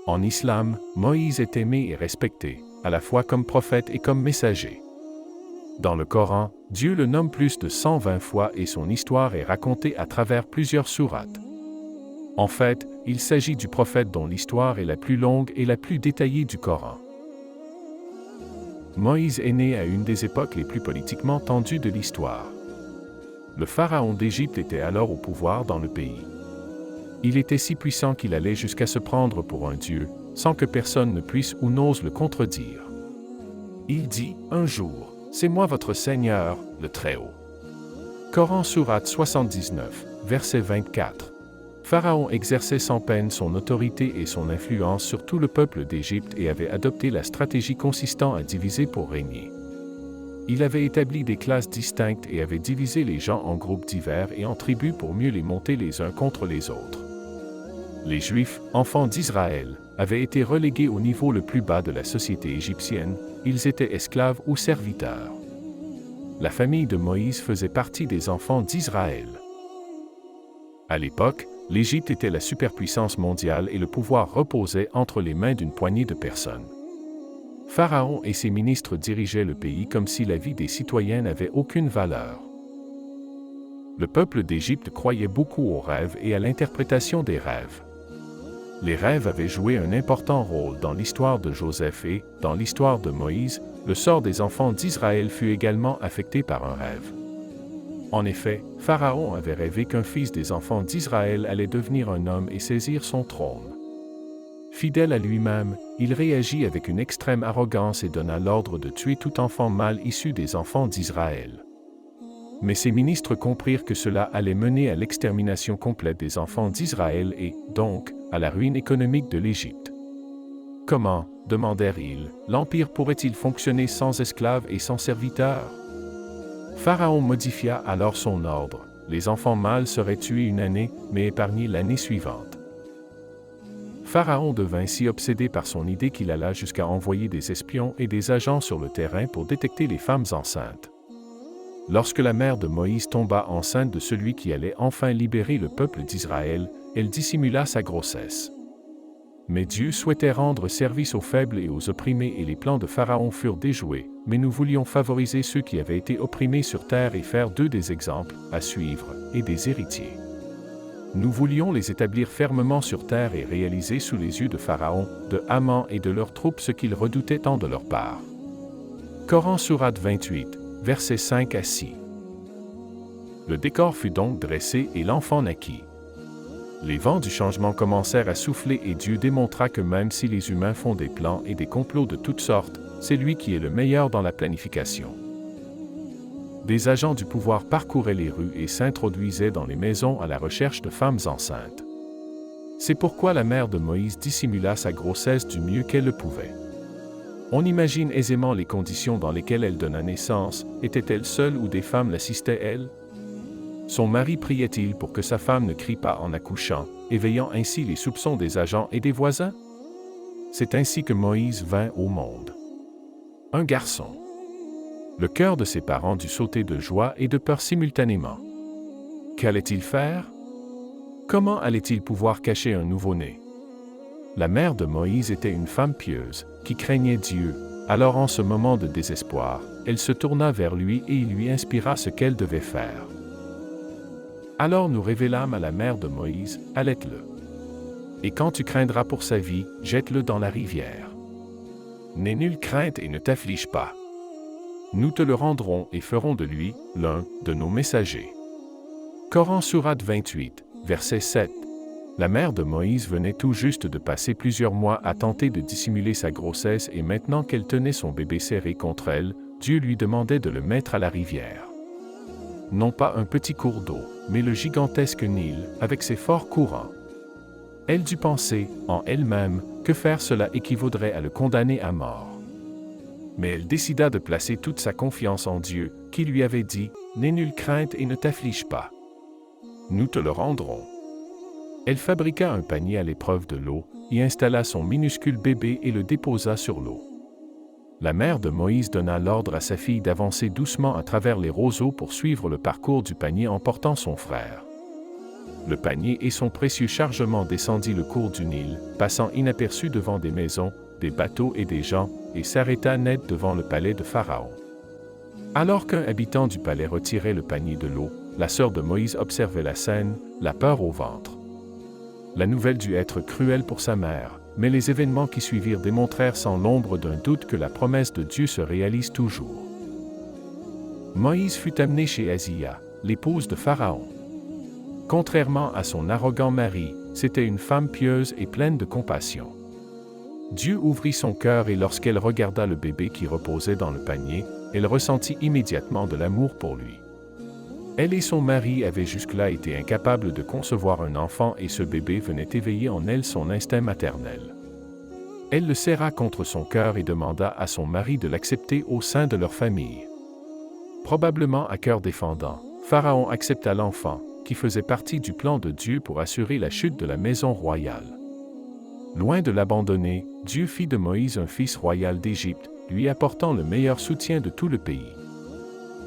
En islam, Moïse est aimé et respecté, à la fois comme prophète et comme messager. Dans le Coran, Dieu le nomme plus de 120 fois et son histoire est racontée à travers plusieurs sourates. En fait, il s'agit du prophète dont l'histoire est la plus longue et la plus détaillée du Coran. Moïse est né à une des époques les plus politiquement tendues de l'histoire. Le pharaon d'Égypte était alors au pouvoir dans le pays. Il était si puissant qu'il allait jusqu'à se prendre pour un dieu, sans que personne ne puisse ou n'ose le contredire. Il dit, un jour, « C'est moi votre Seigneur, le Très-Haut. » Coran sourate 79, verset 24. Pharaon exerçait sans peine son autorité et son influence sur tout le peuple d'Égypte et avait adopté la stratégie consistant à diviser pour régner. Il avait établi des classes distinctes et avait divisé les gens en groupes divers et en tribus pour mieux les monter les uns contre les autres. Les Juifs, enfants d'Israël, avaient été relégués au niveau le plus bas de la société égyptienne, ils étaient esclaves ou serviteurs. La famille de Moïse faisait partie des enfants d'Israël. À l'époque, l'Égypte était la superpuissance mondiale et le pouvoir reposait entre les mains d'une poignée de personnes. Pharaon et ses ministres dirigeaient le pays comme si la vie des citoyens n'avait aucune valeur. Le peuple d'Égypte croyait beaucoup aux rêves et à l'interprétation des rêves. Les rêves avaient joué un important rôle dans l'histoire de Joseph et, dans l'histoire de Moïse, le sort des enfants d'Israël fut également affecté par un rêve. En effet, Pharaon avait rêvé qu'un fils des enfants d'Israël allait devenir un homme et saisir son trône. Fidèle à lui-même, il réagit avec une extrême arrogance et donna l'ordre de tuer tout enfant mâle issu des enfants d'Israël. Mais ses ministres comprirent que cela allait mener à l'extermination complète des enfants d'Israël et, donc, à la ruine économique de l'Égypte. Comment, demandèrent-ils, l'Empire pourrait-il fonctionner sans esclaves et sans serviteurs? Pharaon modifia alors son ordre. Les enfants mâles seraient tués une année, mais épargnés l'année suivante. Pharaon devint si obsédé par son idée qu'il alla jusqu'à envoyer des espions et des agents sur le terrain pour détecter les femmes enceintes. Lorsque la mère de Moïse tomba enceinte de celui qui allait enfin libérer le peuple d'Israël, elle dissimula sa grossesse. Mais Dieu souhaitait rendre service aux faibles et aux opprimés et les plans de Pharaon furent déjoués, mais nous voulions favoriser ceux qui avaient été opprimés sur terre et faire d'eux des exemples à suivre et des héritiers. Nous voulions les établir fermement sur terre et réaliser sous les yeux de Pharaon, de Haman et de leurs troupes ce qu'ils redoutaient tant de leur part. Coran sourate 28, versets 5 à 6. Le décor fut donc dressé et l'enfant naquit. Les vents du changement commencèrent à souffler et Dieu démontra que même si les humains font des plans et des complots de toutes sortes, c'est lui qui est le meilleur dans la planification. Des agents du pouvoir parcouraient les rues et s'introduisaient dans les maisons à la recherche de femmes enceintes. C'est pourquoi la mère de Moïse dissimula sa grossesse du mieux qu'elle le pouvait. On imagine aisément les conditions dans lesquelles elle donna naissance. Était-elle seule ou des femmes l'assistaient elle? Son mari priait-il pour que sa femme ne crie pas en accouchant, éveillant ainsi les soupçons des agents et des voisins? C'est ainsi que Moïse vint au monde. Un garçon. Le cœur de ses parents dut sauter de joie et de peur simultanément. Qu'allait-il faire? Comment allait-il pouvoir cacher un nouveau-né? La mère de Moïse était une femme pieuse, qui craignait Dieu. Alors en ce moment de désespoir, elle se tourna vers lui et il lui inspira ce qu'elle devait faire. Alors nous révélâmes à la mère de Moïse, allaite-le. Et quand tu craindras pour sa vie, jette-le dans la rivière. N'aie nulle crainte et ne t'afflige pas. Nous te le rendrons et ferons de lui l'un de nos messagers. Coran sourate 28, verset 7. La mère de Moïse venait tout juste de passer plusieurs mois à tenter de dissimuler sa grossesse et maintenant qu'elle tenait son bébé serré contre elle, Dieu lui demandait de le mettre à la rivière. Non pas un petit cours d'eau, mais le gigantesque Nil, avec ses forts courants. Elle dut penser, en elle-même, que faire cela équivaudrait à le condamner à mort. Mais elle décida de placer toute sa confiance en Dieu, qui lui avait dit, « N'aie nulle crainte et ne t'afflige pas. Nous te le rendrons. » Elle fabriqua un panier à l'épreuve de l'eau, y installa son minuscule bébé et le déposa sur l'eau. La mère de Moïse donna l'ordre à sa fille d'avancer doucement à travers les roseaux pour suivre le parcours du panier en portant son frère. Le panier et son précieux chargement descendit le cours du Nil, passant inaperçu devant des maisons, des bateaux et des gens, et s'arrêta net devant le palais de Pharaon. Alors qu'un habitant du palais retirait le panier de l'eau, la sœur de Moïse observait la scène, la peur au ventre. La nouvelle dut être cruelle pour sa mère, mais les événements qui suivirent démontrèrent sans l'ombre d'un doute que la promesse de Dieu se réalise toujours. Moïse fut amené chez Azia, l'épouse de Pharaon. Contrairement à son arrogant mari, c'était une femme pieuse et pleine de compassion. Dieu ouvrit son cœur et lorsqu'elle regarda le bébé qui reposait dans le panier, elle ressentit immédiatement de l'amour pour lui. Elle et son mari avaient jusque-là été incapables de concevoir un enfant et ce bébé venait éveiller en elle son instinct maternel. Elle le serra contre son cœur et demanda à son mari de l'accepter au sein de leur famille. Probablement à cœur défendant, Pharaon accepta l'enfant, qui faisait partie du plan de Dieu pour assurer la chute de la maison royale. Loin de l'abandonner, Dieu fit de Moïse un fils royal d'Égypte, lui apportant le meilleur soutien de tout le pays.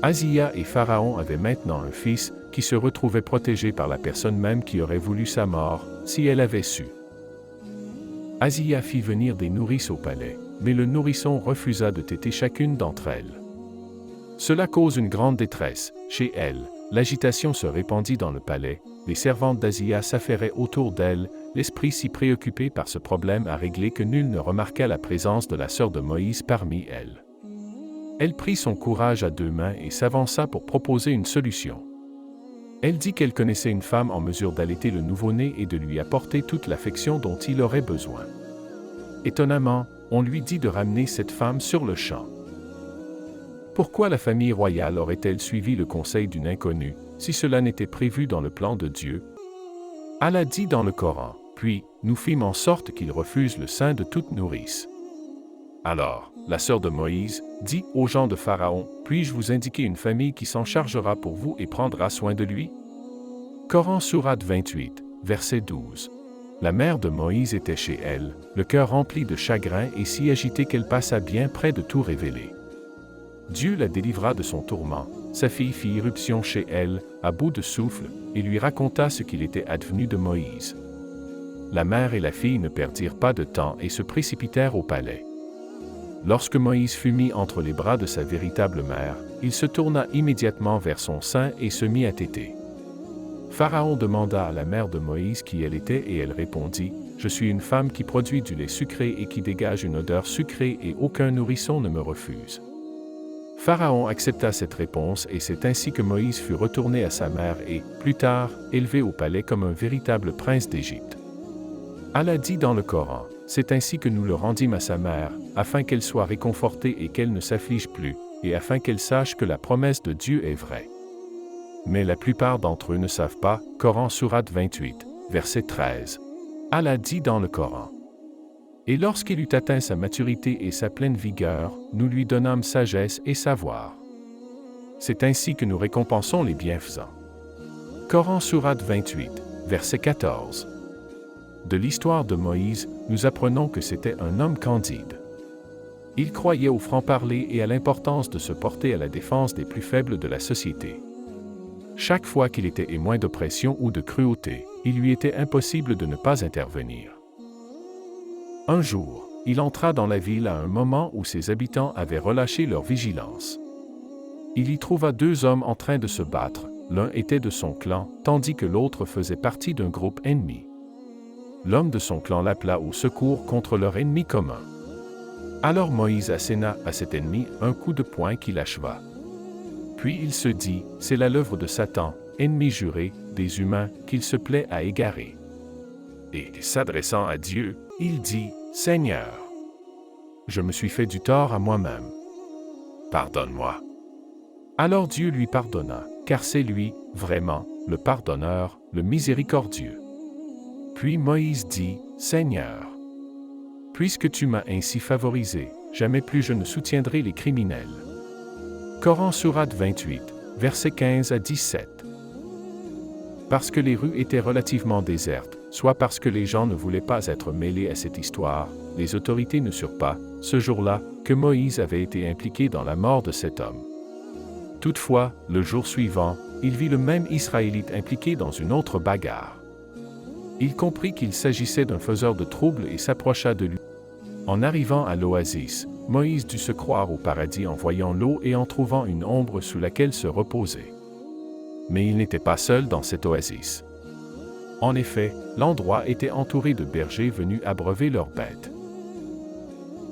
Azia et Pharaon avaient maintenant un fils qui se retrouvait protégé par la personne même qui aurait voulu sa mort, si elle avait su. Azia fit venir des nourrices au palais, mais le nourrisson refusa de téter chacune d'entre elles. Cela cause une grande détresse. Chez elle, l'agitation se répandit dans le palais, les servantes d'Azia s'affairaient autour d'elle, l'esprit si préoccupé par ce problème à régler que nul ne remarqua la présence de la sœur de Moïse parmi elles. Elle prit son courage à deux mains et s'avança pour proposer une solution. Elle dit qu'elle connaissait une femme en mesure d'allaiter le nouveau-né et de lui apporter toute l'affection dont il aurait besoin. Étonnamment, on lui dit de ramener cette femme sur le champ. Pourquoi la famille royale aurait-elle suivi le conseil d'une inconnue, si cela n'était prévu dans le plan de Dieu? Allah dit dans le Coran, « Puis, nous fîmes en sorte qu'il refuse le sein de toute nourrice. » Alors, la sœur de Moïse dit aux gens de Pharaon, « Puis-je vous indiquer une famille qui s'en chargera pour vous et prendra soin de lui? » Coran Sourate 28, verset 12. La mère de Moïse était chez elle, le cœur rempli de chagrin et si agitée qu'elle passa bien près de tout révéler. Dieu la délivra de son tourment. Sa fille fit irruption chez elle, à bout de souffle, et lui raconta ce qu'il était advenu de Moïse. La mère et la fille ne perdirent pas de temps et se précipitèrent au palais. Lorsque Moïse fut mis entre les bras de sa véritable mère, il se tourna immédiatement vers son sein et se mit à téter. Pharaon demanda à la mère de Moïse qui elle était et elle répondit, « Je suis une femme qui produit du lait sucré et qui dégage une odeur sucrée et aucun nourrisson ne me refuse. » Pharaon accepta cette réponse et c'est ainsi que Moïse fut retourné à sa mère et, plus tard, élevé au palais comme un véritable prince d'Égypte. Allah dit dans le Coran, « C'est ainsi que nous le rendîmes à sa mère, afin qu'elle soit réconfortée et qu'elle ne s'afflige plus, et afin qu'elle sache que la promesse de Dieu est vraie. » Mais la plupart d'entre eux ne savent pas. Coran Sourate 28, verset 13. Allah dit dans le Coran, « Et lorsqu'il eut atteint sa maturité et sa pleine vigueur, nous lui donnâmes sagesse et savoir. C'est ainsi que nous récompensons les bienfaisants. » Coran Sourate 28, verset 14. De l'histoire de Moïse, nous apprenons que c'était un homme candide. Il croyait au franc-parler et à l'importance de se porter à la défense des plus faibles de la société. Chaque fois qu'il était témoin d'oppression ou de cruauté, il lui était impossible de ne pas intervenir. Un jour, il entra dans la ville à un moment où ses habitants avaient relâché leur vigilance. Il y trouva deux hommes en train de se battre, l'un était de son clan, tandis que l'autre faisait partie d'un groupe ennemi. L'homme de son clan l'appela au secours contre leur ennemi commun. Alors Moïse asséna à cet ennemi un coup de poing qui l'acheva. Puis il se dit, c'est là l'œuvre de Satan, ennemi juré, des humains, qu'il se plaît à égarer. Et s'adressant à Dieu, il dit, Seigneur, je me suis fait du tort à moi-même. Pardonne-moi. Alors Dieu lui pardonna, car c'est lui, vraiment, le pardonneur, le miséricordieux. Puis Moïse dit, Seigneur, puisque tu m'as ainsi favorisé, jamais plus je ne soutiendrai les criminels. Coran Sourate 28, versets 15 à 17. Parce que les rues étaient relativement désertes, soit parce que les gens ne voulaient pas être mêlés à cette histoire, les autorités ne surent pas, ce jour-là, que Moïse avait été impliqué dans la mort de cet homme. Toutefois, le jour suivant, il vit le même Israélite impliqué dans une autre bagarre. Il comprit qu'il s'agissait d'un faiseur de troubles et s'approcha de lui. En arrivant à l'oasis, Moïse dut se croire au paradis en voyant l'eau et en trouvant une ombre sous laquelle se reposer. Mais il n'était pas seul dans cette oasis. En effet, l'endroit était entouré de bergers venus abreuver leurs bêtes.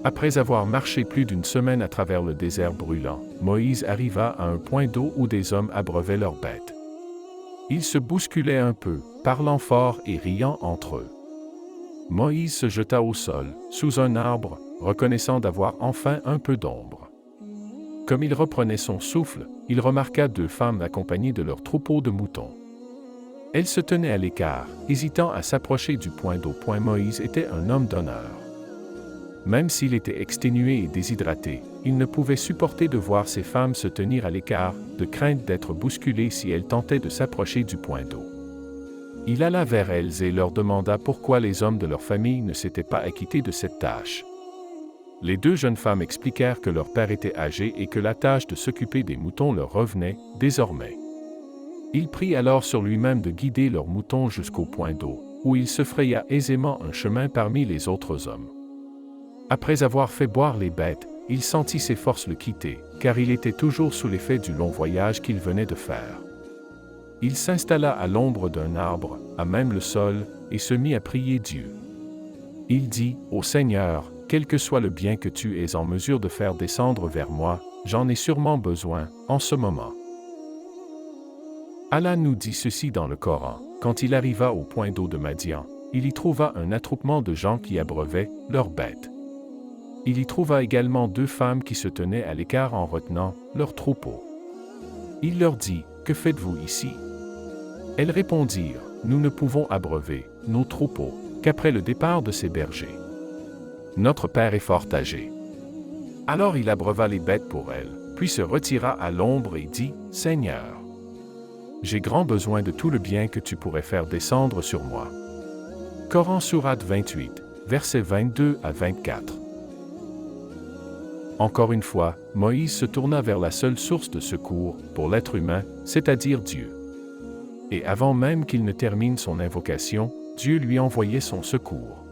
Après avoir marché plus d'une semaine à travers le désert brûlant, Moïse arriva à un point d'eau où des hommes abreuvaient leurs bêtes. Ils se bousculaient un peu, parlant fort et riant entre eux. Moïse se jeta au sol, sous un arbre, reconnaissant d'avoir enfin un peu d'ombre. Comme il reprenait son souffle, il remarqua 2 femmes accompagnées de leurs troupeaux de moutons. Elles se tenaient à l'écart, hésitant à s'approcher du point d'eau. Moïse était un homme d'honneur. Même s'il était exténué et déshydraté, il ne pouvait supporter de voir ces femmes se tenir à l'écart, de crainte d'être bousculées si elles tentaient de s'approcher du point d'eau. Il alla vers elles et leur demanda pourquoi les hommes de leur famille ne s'étaient pas acquittés de cette tâche. Les 2 jeunes femmes expliquèrent que leur père était âgé et que la tâche de s'occuper des moutons leur revenait, désormais. Il prit alors sur lui-même de guider leurs moutons jusqu'au point d'eau, où il se fraya aisément un chemin parmi les autres hommes. Après avoir fait boire les bêtes, il sentit ses forces le quitter, car il était toujours sous l'effet du long voyage qu'il venait de faire. Il s'installa à l'ombre d'un arbre, à même le sol, et se mit à prier Dieu. Il dit, « Ô Seigneur, quel que soit le bien que tu es en mesure de faire descendre vers moi, j'en ai sûrement besoin, en ce moment. » Allah nous dit ceci dans le Coran, quand il arriva au point d'eau de Madian, il y trouva un attroupement de gens qui abreuvaient leurs bêtes. Il y trouva également 2 femmes qui se tenaient à l'écart en retenant leurs troupeaux. Il leur dit, « Que faites-vous ici » Elles répondirent, « Nous ne pouvons abreuver nos troupeaux qu'après le départ de ces bergers. Notre père est fort âgé. » Alors il abreuva les bêtes pour elles, puis se retira à l'ombre et dit, « Seigneur, j'ai grand besoin de tout le bien que tu pourrais faire descendre sur moi. » Coran Sourate 28, versets 22 à 24. Encore une fois, Moïse se tourna vers la seule source de secours pour l'être humain, c'est-à-dire Dieu. Et avant même qu'il ne termine son invocation, Dieu lui envoyait son secours.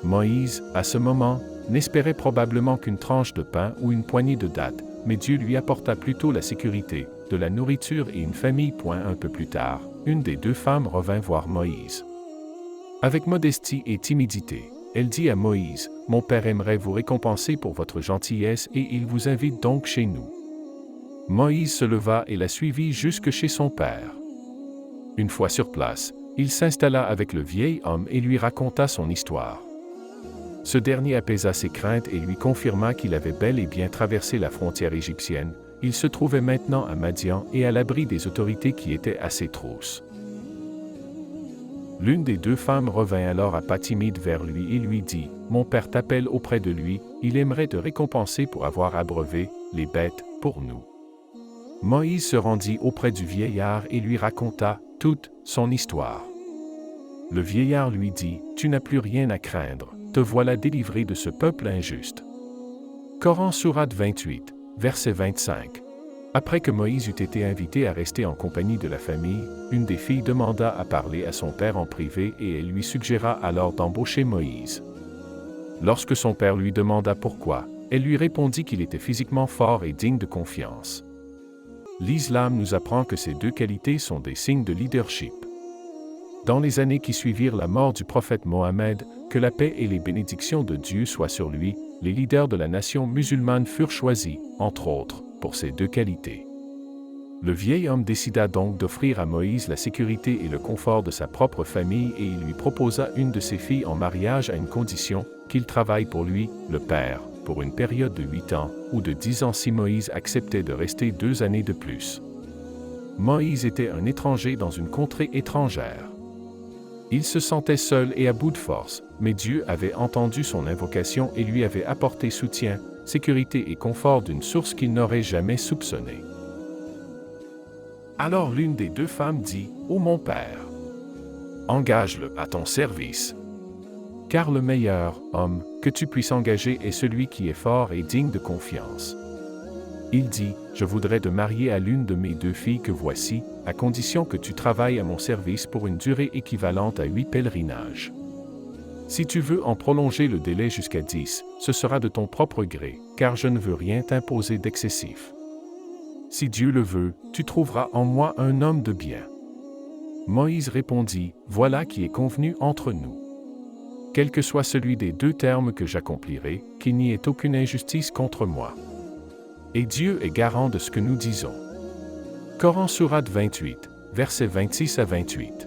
Moïse, à ce moment, n'espérait probablement qu'une tranche de pain ou une poignée de dattes, mais Dieu lui apporta plutôt la sécurité, de la nourriture et une famille. Un peu plus tard, une des 2 femmes revint voir Moïse. Avec modestie et timidité, elle dit à Moïse, « Mon père aimerait vous récompenser pour votre gentillesse et il vous invite donc chez nous. » Moïse se leva et la suivit jusque chez son père. Une fois sur place, il s'installa avec le vieil homme et lui raconta son histoire. Ce dernier apaisa ses craintes et lui confirma qu'il avait bel et bien traversé la frontière égyptienne. Il se trouvait maintenant à Madian et à l'abri des autorités qui étaient à ses trousses. L'une des 2 femmes revint alors à pas timide vers lui et lui dit, « Mon père t'appelle auprès de lui, il aimerait te récompenser pour avoir abreuvé les bêtes pour nous. » Moïse se rendit auprès du vieillard et lui raconta toute son histoire. Le vieillard lui dit, « Tu n'as plus rien à craindre, te voilà délivré de ce peuple injuste. » Coran Sourate 28, verset 25. Après que Moïse eut été invité à rester en compagnie de la famille, une des filles demanda à parler à son père en privé et elle lui suggéra alors d'embaucher Moïse. Lorsque son père lui demanda pourquoi, elle lui répondit qu'il était physiquement fort et digne de confiance. L'islam nous apprend que ces 2 qualités sont des signes de leadership. Dans les années qui suivirent la mort du prophète Mohammed, que la paix et les bénédictions de Dieu soient sur lui, les leaders de la nation musulmane furent choisis, entre autres, pour ces 2 qualités. Le vieil homme décida donc d'offrir à Moïse la sécurité et le confort de sa propre famille et il lui proposa une de ses filles en mariage à une condition, qu'il travaille pour lui, le père, pour une période de 8 ans, ou de 10 ans si Moïse acceptait de rester 2 années de plus. Moïse était un étranger dans une contrée étrangère. Il se sentait seul et à bout de force, mais Dieu avait entendu son invocation et lui avait apporté soutien, sécurité et confort d'une source qu'il n'aurait jamais soupçonnée. Alors l'une des 2 femmes dit, « Ô mon père, engage-le à ton service. Car le meilleur homme que tu puisses engager est celui qui est fort et digne de confiance. » Il dit, « Je voudrais te marier à l'une de mes 2 filles que voici, à condition que tu travailles à mon service pour une durée équivalente à 8 pèlerinages. Si tu veux en prolonger le délai jusqu'à 10, ce sera de ton propre gré, car je ne veux rien t'imposer d'excessif. Si Dieu le veut, tu trouveras en moi un homme de bien. » Moïse répondit, « Voilà qui est convenu entre nous. Quel que soit celui des 2 termes que j'accomplirai, qu'il n'y ait aucune injustice contre moi. Et Dieu est garant de ce que nous disons. » Coran Sourate 28, versets 26 à 28.